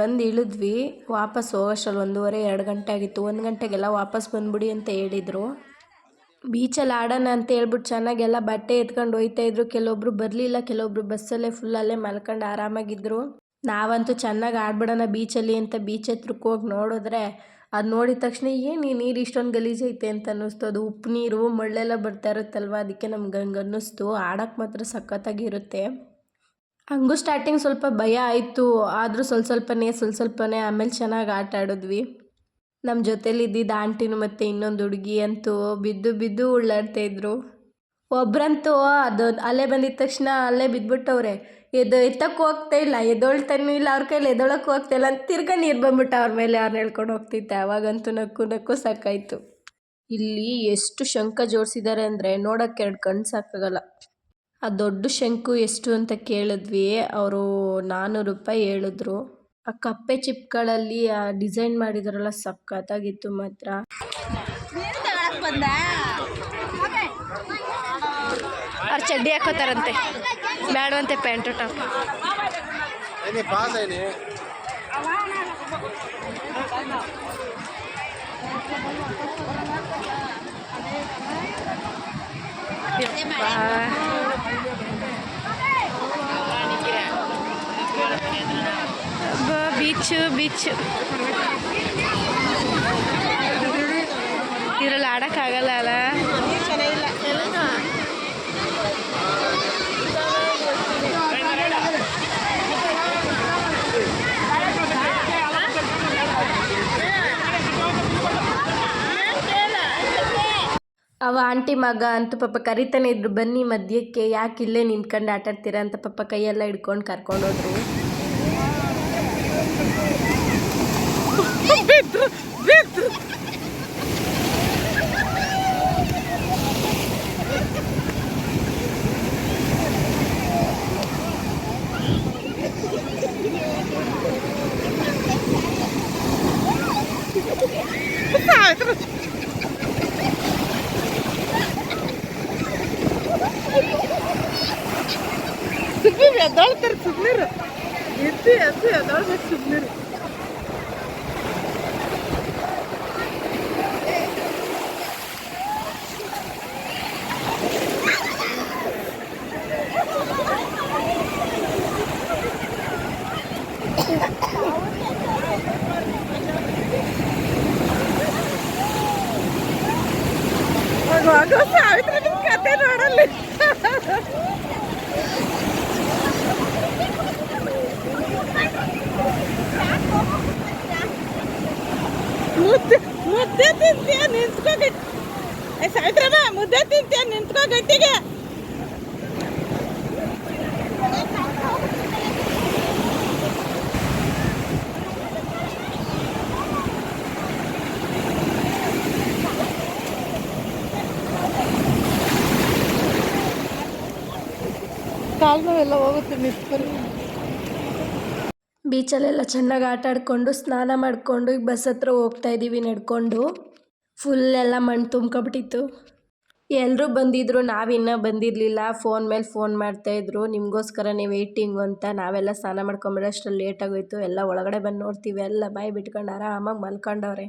ಬಂದು ಇಳಿದ್ವಿ. ವಾಪಸ್ ಹೋಗೋಷ್ಟರಲ್ಲಿ 1:30-2 ಗಂಟೆ ಆಗಿತ್ತು. 1 ಗಂಟೆಗೆಲ್ಲ ವಾಪಸ್ ಬಂದ್ಬಿಡಿ ಅಂತ ಹೇಳಿದರು. ಬೀಚಲ್ಲಿ ಆಡೋಣ ಅಂತ ಹೇಳ್ಬಿಟ್ಟು ಚೆನ್ನಾಗೆಲ್ಲ ಬಟ್ಟೆ ಎತ್ಕೊಂಡು ಹೋಗ್ತಾಯಿದ್ರು. ಕೆಲವೊಬ್ರು ಬರಲಿಲ್ಲ, ಕೆಲವೊಬ್ರು ಬಸ್ಸಲ್ಲೇ ಫುಲ್ಲಲ್ಲೇ ಮಲ್ಕೊಂಡು ಆರಾಮಾಗಿದ್ದರು. ನಾವಂತೂ ಚೆನ್ನಾಗಿ ಆಡ್ಬಿಡೋಣ ಬೀಚಲ್ಲಿ ಅಂತ ಬೀಚ್ ಹತ್ರಕ್ಕೆ ಹೋಗಿ ನೋಡಿದ್ರೆ ಅದು ನೋಡಿದ ತಕ್ಷಣ ಏನು ಈ ನೀರು ಇಷ್ಟೊಂದು ಗಲೀಜೈತೆ ಅಂತ ಅನ್ನಿಸ್ತು. ಅದು ಉಪ್ಪು ನೀರು, ಮಳ್ಳೆಲ್ಲ ಬರ್ತಾ ಇರುತ್ತಲ್ವ, ಅದಕ್ಕೆ ನಮ್ಗೆ ಹಂಗೆ ಅನ್ನಿಸ್ತು. ಆಡೋಕ್ಕೆ ಮಾತ್ರ ಸಖತ್ತಾಗಿರುತ್ತೆ. ಹಂಗೂ ಸ್ಟಾರ್ಟಿಂಗ್ ಸ್ವಲ್ಪ ಭಯ ಆಯಿತು, ಆದರೂ ಸ್ವಲ್ಪನೇ ಆಮೇಲೆ ಚೆನ್ನಾಗಿ ಆಟ ಆಡಿದ್ವಿ. ನಮ್ಮ ಜೊತೇಲಿ ಇದ್ದಿದ್ದು ಆಂಟಿನು ಮತ್ತು ಇನ್ನೊಂದು ಹುಡುಗಿ ಅಂತೂ ಬಿದ್ದು ಉಳ್ಳಾಡ್ತಾಯಿದ್ರು. ಒಬ್ರಂತೂ ಅದು ಅಲೆ ಬಂದಿದ ತಕ್ಷಣ ಅಲ್ಲೇ ಬಿದ್ದುಬಿಟ್ಟವ್ರೆ. ಎತ್ತಕ್ಕೆ ಹೋಗ್ತಾ ಇಲ್ಲ, ಎದ್ದೊಳ್ತಾನೂ ಇಲ್ಲ, ಅವ್ರ ಕೈಲಿ ಎದ್ದೊಳಕ್ಕೆ ಹೋಗ್ತಾ ಇಲ್ಲ ಅಂತ ತಿರ್ಗಾ ನೀರು ಬಂದ್ಬಿಟ್ಟು ಅವ್ರ ಮೇಲೆ ಅವ್ರನ್ನ ಹೇಳ್ಕೊಂಡು ಹೋಗ್ತಿದ್ದೆ. ಅವಾಗಂತೂ ನಕ್ಕು ಸಾಕಾಯಿತು. ಇಲ್ಲಿ ಎಷ್ಟು ಶಂಖ ಜೋಡಿಸಿದ್ದಾರೆ ಅಂದರೆ ನೋಡೋಕ್ಕೆ 2 ಕಣ್ಣು ಸಾಕಾಗಲ್ಲ. ಆ ದೊಡ್ಡ ಶಂಕು ಎಷ್ಟು ಅಂತ ಕೇಳಿದ್ವಿ, ಅವರು 400 ರೂಪಾಯಿ ಹೇಳಿದ್ರು. ಆ ಕಪ್ಪೆ ಚಿಪ್ಗಳಲ್ಲಿ ಆ ಡಿಸೈನ್ ಮಾಡಿದಾರಲ್ಲ, ಸಖತ್ತಾಗಿತ್ತು ಮಾತ್ರ. ಅವ್ರು ಚಡ್ಡಿ ಹಾಕೋತಾರಂತೆ, ಬೇಡವಂತೆ ಪ್ಯಾಂಟು ಟಾಪ್. ಬೀಚ್ ಇದರಲ್ಲಿ ಆಡೋಕ್ಕಾಗಲ್ಲ ಅಲ್ಲ. ಅವ ಆಂಟಿ ಮಗ ಅಂತೂ ಪಾಪ ಕರಿತಾನೆ ಇದ್ರು, ಬನ್ನಿ ಮಧ್ಯಕ್ಕೆ, ಯಾಕೆ ಇಲ್ಲೇ ನಿಂತ್ಕೊಂಡು ಆಟಾಡ್ತೀರಾ ಅಂತ ಪಾಪ ಕೈಯೆಲ್ಲ ಹಿಡ್ಕೊಂಡು ಕರ್ಕೊಂಡೋದ್ರು. ಎದ್ದೊಳ್ತಾರೆ ಸುಮ್ಮನಿರು, ಎದ್ದೊಳ್ಬೇಕು ಸುಮ್ಮನಿರು. ಸಾವಿತ್ರಿ ನಿಮ್ ಕತೆ ನೋಡಲ್ಲಿ. ಮುದ್ದೆ ತಿಂತೀಯ ನಿಂತ್ಕೋ ಗಟ್ಟಿ. ಸಾವಿತ್ರಮ್ಮ ಮುದ್ದೆ ತಿಂತೀಯ ನಿಂತ್ಕೋ ಗಟ್ಟಿಗೆ. ಕಾಲು ನೋವೆಲ್ಲ ಹೋಗುತ್ತೆ ನಿಂತ್ಕೊಂಡು. ಬೀಚಲ್ಲೆಲ್ಲ ಚೆನ್ನಾಗಿ ಆಟ ಆಡಿಕೊಂಡು ಸ್ನಾನ ಮಾಡಿಕೊಂಡು ಈಗ ಬಸ್ ಹತ್ರ ಹೋಗ್ತಾ ಇದ್ದೀವಿ ನಡ್ಕೊಂಡು. ಫುಲ್ಲೆಲ್ಲ ಮಣ್ಣು ತುಂಬ್ಕೊಬಿಟ್ಟಿತ್ತು. ಎಲ್ಲರೂ ಬಂದಿದ್ರು, ನಾವಿನ್ನೂ ಬಂದಿರಲಿಲ್ಲ. ಫೋನ್ ಮೇಲೆ ಫೋನ್ ಮಾಡ್ತಾಯಿದ್ರು, ನಿಮಗೋಸ್ಕರನೇ ವೆಯ್ಟಿಂಗು ಅಂತ. ನಾವೆಲ್ಲ ಸ್ನಾನ ಮಾಡ್ಕೊಂಬಿಡೋ ಅಷ್ಟರಲ್ಲಿ ಲೇಟ್ ಆಗೋಯ್ತು. ಎಲ್ಲ ಒಳಗಡೆ ಬಂದು ನೋಡ್ತೀವಿ, ಎಲ್ಲ ಬಾಯಿ ಬಿಟ್ಕೊಂಡು ಆರಾಮಾಗಿ ಮಲ್ಕೊಂಡವ್ರೆ.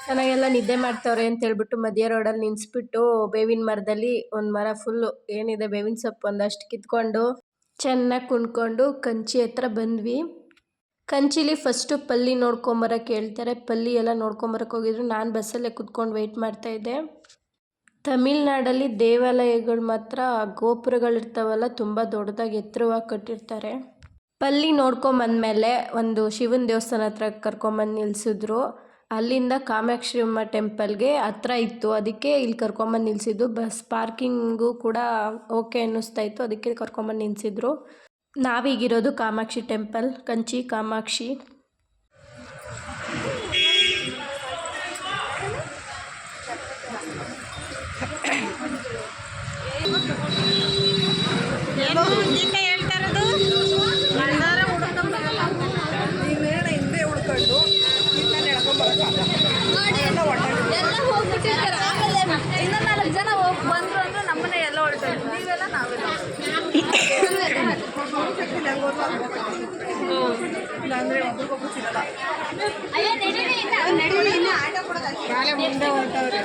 ಚೆನ್ನಾಗೆಲ್ಲ ನಿದ್ದೆ ಮಾಡ್ತವ್ರೆ ಅಂತ ಹೇಳ್ಬಿಟ್ಟು ಮಧ್ಯ ರೋಡಲ್ಲಿ ನಿಲ್ಲಿಸ್ಬಿಟ್ಟು ಬೇವಿನ ಮರದಲ್ಲಿ ಒಂದು ಮರ ಫುಲ್ಲು ಏನಿದೆ ಬೇವಿನ ಸೊಪ್ಪು ಒಂದಷ್ಟು ಕಿತ್ಕೊಂಡು ಚೆನ್ನಾಗಿ ಕುಣ್ಕೊಂಡು ಕಂಚಿ ಹತ್ರ ಬಂದ್ವಿ. ಕಂಚಿಲಿ ಫಸ್ಟು ಪಲ್ಲಿ ನೋಡ್ಕೊಂಬರಕ್ಕೆ ಹೇಳ್ತಾರೆ. ಪಲ್ಲಿ ಎಲ್ಲ ನೋಡ್ಕೊಂಬರಕ್ಕೆ ಹೋಗಿದ್ರು. ನಾನು ಬಸ್ಸಲ್ಲೇ ಕುತ್ಕೊಂಡು ವೆಯ್ಟ್ ಮಾಡ್ತಾಯಿದ್ದೆ. ತಮಿಳ್ನಾಡಲ್ಲಿ ದೇವಾಲಯಗಳು ಮಾತ್ರ ಗೋಪುರಗಳಿರ್ತಾವಲ್ಲ, ತುಂಬ ದೊಡ್ಡದಾಗಿ ಎತ್ತರವಾಗಿ ಕಟ್ಟಿರ್ತಾರೆ. ಪಲ್ಲಿ ನೋಡ್ಕೊಂಬಂದಮೇಲೆ ಒಂದು ಶಿವನ ದೇವಸ್ಥಾನ ಹತ್ರ ಕರ್ಕೊಂಬಂದು ನಿಲ್ಲಿಸಿದ್ರು. ಅಲ್ಲಿಂದ ಕಾಮಾಕ್ಷಿ ಅಮ್ಮ ಟೆಂಪಲ್ಗೆ ಹತ್ರ ಇತ್ತು, ಅದಕ್ಕೆ ಇಲ್ಲಿ ಕರ್ಕೊಂಬಂದು ನಿಲ್ಲಿಸಿದ್ದು. ಬಸ್ ಪಾರ್ಕಿಂಗು ಕೂಡ ಓಕೆ ಅನ್ನಿಸ್ತಾ ಇತ್ತು, ಅದಕ್ಕೆ ಕರ್ಕೊಂಬಂದು ನಿಲ್ಲಿಸಿದ್ರು. ನಾವೀಗಿರೋದು ಕಾಮಾಕ್ಷಿ ಟೆಂಪಲ್, ಕಂಚಿ ಕಾಮಾಕ್ಷಿ. ಏನು ಗೀತೆ ಹೇಳ್ತಾ ಇರೋದು? ಅಣ್ಣಾರ ಹುಡ್ಕೊಂಬರಲ್ಲ. ನೀನೇನ ಹಿಂದೆ ಉಳ್ಕೊಂಡು ಇಲ್ಲ ನಡ್ಕೊಂಬರಕ್ಕಾಗಲ್ಲ. ಎಲ್ಲ ಹೋಗ್ಬಿಟ್ಟಿರ್ತಾರೆ. ಆಮೇಲೆ ಇನ್ನೊಂದು 4 ಜನ ಹೋಗಿ ಬಂದ್ರು ಅಂದ್ರೆ ನಮ್ಮನೆ ಎಲ್ಲ ಹೊರಟೋದು. ನೀವೆಲ್ಲ ನಾವೆಲ್ಲ ಇಲ್ಲಾಂದ್ರೆ ಒಬ್ರಿಗೊಬ್ರು ಸಿಗಲ್ಲ. ಅಯ್ಯೋ ನಡೀರಿ ನಾಳೆ ಮುಂದೆ ಹೊರಟವ್ರೆ.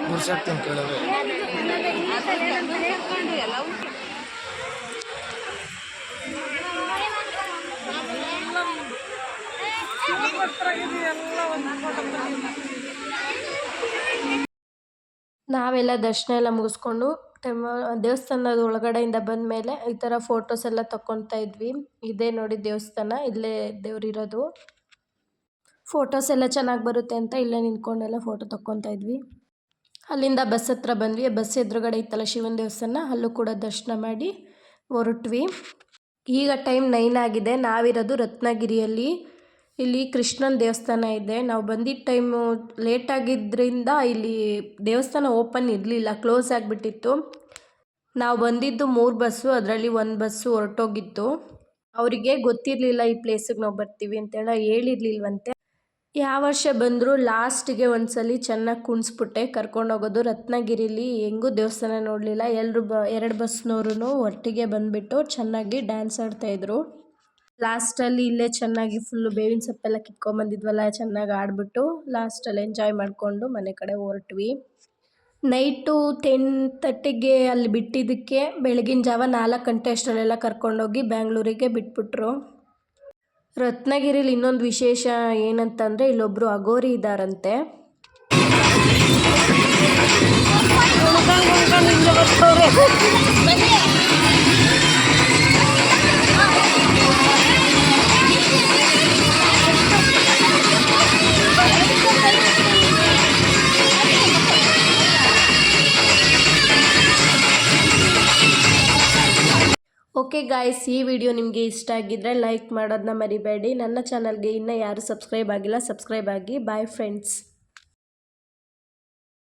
ಕೂರ್ಸಾಕ್ತೀನಿ ಕೇಳಿದ್ರೆ ನಾವೆಲ್ಲ ದರ್ಶನ ಎಲ್ಲ ಮುಗಿಸ್ಕೊಂಡು ದೇವಸ್ಥಾನದ ಒಳಗಡೆಯಿಂದ ಬಂದ ಮೇಲೆ ಈ ಥರ ಫೋಟೋಸ್ ಎಲ್ಲ ತಗೊತಾ ಇದ್ವಿ. ಇದೇ ನೋಡಿ ದೇವಸ್ಥಾನ, ಇಲ್ಲೇ ದೇವ್ರಿರೋದು. ಫೋಟೋಸ್ ಎಲ್ಲ ಚೆನ್ನಾಗಿ ಬರುತ್ತೆ ಅಂತ ಇಲ್ಲೇ ನಿಂತ್ಕೊಂಡೆಲ್ಲ ಫೋಟೋ ತಗೊತಾ ಇದ್ವಿ. ಅಲ್ಲಿಂದ ಬಸ್ ಹತ್ರ ಬಂದ್ವಿ. ಬಸ್ ಎದುರುಗಡೆ ಇತ್ತಲ್ಲ ಶಿವನ ದೇವಸ್ಥಾನ, ಅಲ್ಲೂ ಕೂಡ ದರ್ಶನ ಮಾಡಿ ಹೊರಟ್ವಿ. ಈಗ ಟೈಮ್ 9 ಆಗಿದೆ. ನಾವಿರೋದು ರತ್ನಗಿರಿಯಲ್ಲಿ. ಇಲ್ಲಿ ಕೃಷ್ಣನ ದೇವಸ್ಥಾನ ಇದೆ. ನಾವು ಬಂದಿದ್ದ ಟೈಮು ಲೇಟ್ ಆಗಿದ್ದರಿಂದ ಇಲ್ಲಿ ದೇವಸ್ಥಾನ ಓಪನ್ ಇರಲಿಲ್ಲ, ಕ್ಲೋಸ್ ಆಗಿಬಿಟ್ಟಿತ್ತು. ನಾವು ಬಂದಿದ್ದು 3 ಬಸ್ಸು, ಅದರಲ್ಲಿ 1 ಬಸ್ಸು ಹೊರಟೋಗಿತ್ತು. ಅವರಿಗೆ ಗೊತ್ತಿರಲಿಲ್ಲ ಈ ಪ್ಲೇಸಿಗೆ ನಾವು ಬರ್ತೀವಿ ಅಂತೇಳಿ, ಹೇಳಿರ್ಲಿಲ್ವಂತೆ. ಯಾವ ವರ್ಷ ಬಂದರೂ ಲಾಸ್ಟಿಗೆ ಒಂದ್ಸಲಿ ಚೆನ್ನಾಗಿ ಕುಣಿಸ್ಬಿಟ್ಟೆ ಕರ್ಕೊಂಡೋಗೋದು. ರತ್ನಗಿರಿಲಿ ಹೆಂಗೂ ದೇವಸ್ಥಾನ ನೋಡಲಿಲ್ಲ. 2 ಬಸ್ನವರು ಒಟ್ಟಿಗೆ ಬಂದುಬಿಟ್ಟು ಚೆನ್ನಾಗಿ ಡ್ಯಾನ್ಸ್ ಆಡ್ತಾಯಿದ್ರು. ಲಾಸ್ಟಲ್ಲಿ ಇಲ್ಲೇ ಚೆನ್ನಾಗಿ ಫುಲ್ಲು ಬೇವಿನ ಸೊಪ್ಪೆಲ್ಲ ಕಿತ್ಕೊಂಬಂದಿದ್ವಲ್ಲ, ಚೆನ್ನಾಗಿ ಆಡಿಬಿಟ್ಟು ಲಾಸ್ಟಲ್ಲಿ ಎಂಜಾಯ್ ಮಾಡಿಕೊಂಡು ಮನೆ ಕಡೆ ಹೊರಟ್ವಿ. ನೈಟು 10:30ಗೆ ಅಲ್ಲಿ ಬಿಟ್ಟಿದ್ದಕ್ಕೆ ಬೆಳಗಿನ ಜಾವ 4 ಗಂಟೆ ಅಷ್ಟರಲ್ಲೆಲ್ಲ ಕರ್ಕೊಂಡೋಗಿ ಬ್ಯಾಂಗ್ಳೂರಿಗೆ ಬಿಟ್ಬಿಟ್ರು. ರತ್ನಗಿರಿಲಿ ಇನ್ನೊಂದು ವಿಶೇಷ ಏನಂತಂದರೆ ಇಲ್ಲೊಬ್ಬರು ಅಗೋರಿ ಇದ್ದಾರಂತೆ. ಓಕೆ ಗಾಯ್ಸ್, ಈ ವಿಡಿಯೋ ನಿಮಗೆ ಇಷ್ಟ ಆಗಿದ್ದರೆ ಲೈಕ್ ಮಾಡೋದನ್ನ ಮರಿಬೇಡಿ. ನನ್ನ ಚಾನಲ್ಗೆ ಇನ್ನೂ ಯಾರು ಸಬ್ಸ್ಕ್ರೈಬ್ ಆಗಿಲ್ಲ, ಸಬ್ಸ್ಕ್ರೈಬ್ ಆಗಿ. Bye friends.